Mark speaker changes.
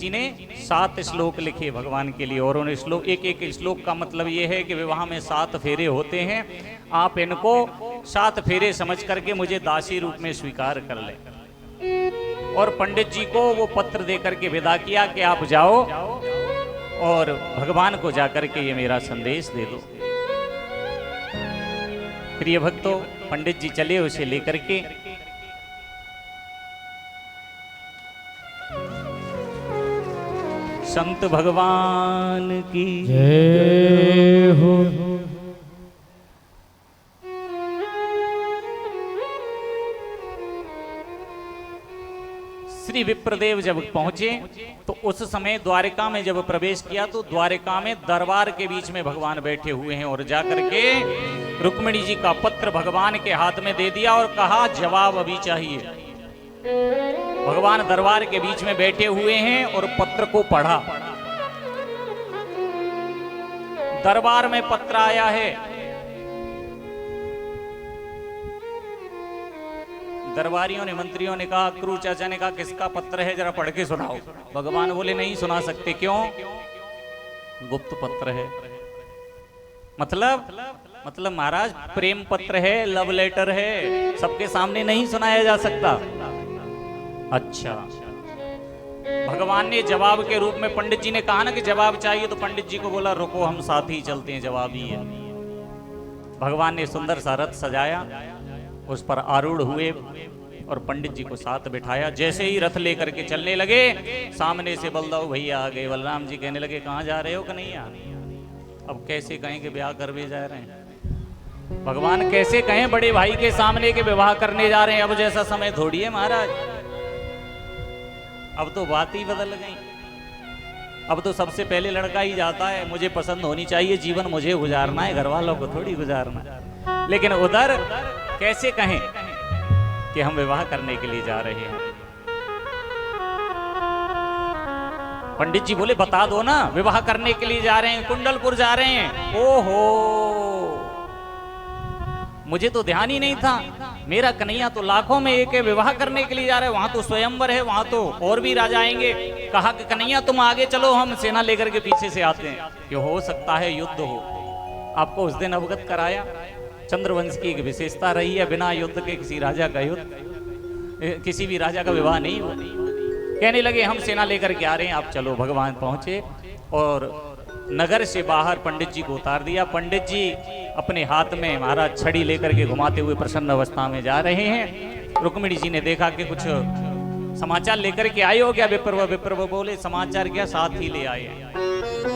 Speaker 1: जी ने 7 श्लोक लिखे भगवान के लिए, और उन श्लोक एक श्लोक का मतलब ये है कि विवाह में 7 फेरे होते हैं, आप इनको 7 फेरे समझ करके मुझे दासी रूप में स्वीकार कर लें। और पंडित जी को वो पत्र दे करके विदा किया कि आप जाओ और भगवान को जाकर के ये मेरा संदेश दे दो। प्रिय भक्तों, पंडित जी चले उसे लेकर के। संत भगवान की
Speaker 2: जय हो।
Speaker 1: श्री विप्रदेव जब पहुंचे तो उस समय द्वारिका में जब प्रवेश किया तो द्वारिका में दरबार के बीच में भगवान बैठे हुए हैं, और जाकर के रुक्मिणी जी का पत्र भगवान के हाथ में दे दिया और कहा जवाब अभी चाहिए। भगवान दरबार के बीच में बैठे हुए हैं और पत्र को पढ़ा। दरबार में पत्र आया है। दरबारियों ने, मंत्रियों ने कहा, क्रू चाचा ने कहा किसका पत्र है, जरा पढ़ के सुनाओ। भगवान बोले नहीं सुना सकते। क्यों? गुप्त पत्र है। मतलब महाराज प्रेम पत्र है, लव लेटर है, सबके सामने नहीं सुनाया जा सकता। अच्छा, भगवान ने जवाब के रूप में, पंडित जी ने कहा ना कि जवाब चाहिए, तो पंडित जी को बोला रुको हम साथ ही चलते हैं, जवाब ही है। भगवान ने सुंदर सा रथ सजाया, उस पर आरूढ़ हुए और पंडित जी को साथ बिठाया। जैसे ही रथ लेकर के चलने लगे, सामने से बलदाऊ भैया आ गए। बलराम जी कहने लगे कहाँ जा रहे हो कन्हैया? अब कैसे कहें कि ब्याह कर भी जा रहे हैं? भगवान कैसे कहें बड़े भाई के सामने के विवाह करने जा रहे हैं? अब जैसा समय थोड़ी है महाराज, अब तो बात ही बदल गई। अब तो सबसे पहले लड़का ही जाता है, मुझे पसंद होनी चाहिए, जीवन मुझे गुजारना है, घर वालों को थोड़ी गुजारना। लेकिन उधर कैसे कहें कि हम विवाह करने के लिए जा रहे हैं? पंडित जी बोले बता दो ना, विवाह करने के लिए जा रहे हैं, कुंडलपुर जा रहे हैं। ओहो, मुझे तो ध्यान ही नहीं था। मेरा कन्हैया तो लाखों में एक है, विवाह करने के लिए जा रहे हैं, वहां तो स्वयंवर है, वहां तो और भी राजा आएंगे। कहा कि कन्हैया तुम आगे चलो, हम सेना लेकर के पीछे से आते हैं, कि हो सकता है युद्ध हो। आपको उस दिन अवगत कराया, चंद्रवंश की एक विशेषता रही है, बिना युद्ध के किसी राजा का युद्ध, किसी भी राजा का विवाह नहीं हुआ। कहने लगे हम सेना लेकर के आ रहे हैं, आप चलो। भगवान पहुंचे और नगर से बाहर पंडित जी को उतार दिया। पंडित जी अपने हाथ में महाराज छड़ी लेकर के घुमाते हुए प्रसन्न अवस्था में जा रहे हैं। रुक्मिणी जी ने देखा कि कुछ समाचार लेकर के आए हो क्या? विप्रव बोले समाचार क्या, साथ ही ले आए हैं।